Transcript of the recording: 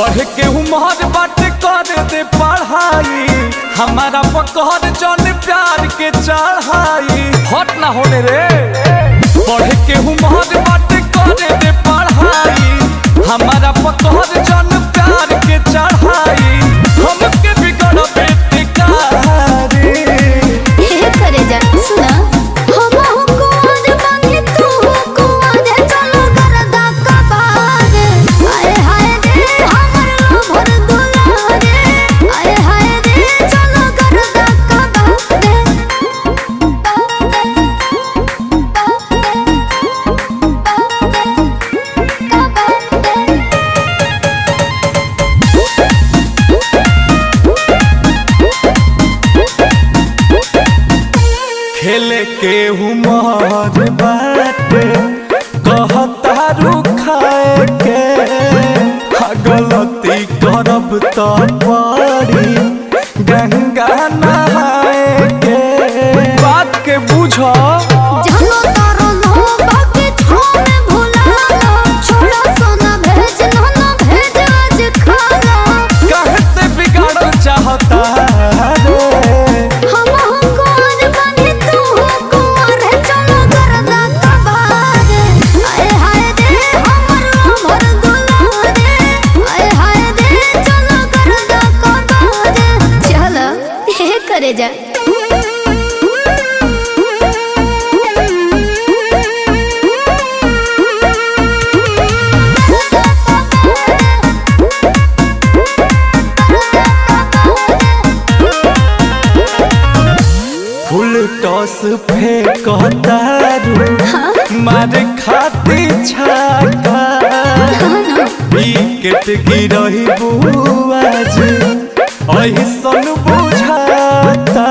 पढ़ के उम्र बात कर दे पढ़ाई, हमारा पकड़ जन प्यार के चढ़ाई। हट ना होने रे, पढ़ के उम्र बात कर दे पढ़ाई, हमारा पकड़ जन प्यार के चढ़ाई। हमके बिगड़ बेटे कारी करे जा सुना खेले के उमर बाटे कहता रुखाए के, गलती करब तो पड़ी गंगा नहाए के। बात के बुझो कहते बिगाड़ चाहता करे जा फुल टॉस फेंकता मारे खाती छाका, विकेट गिरही बुआज ऐसन बुझाता।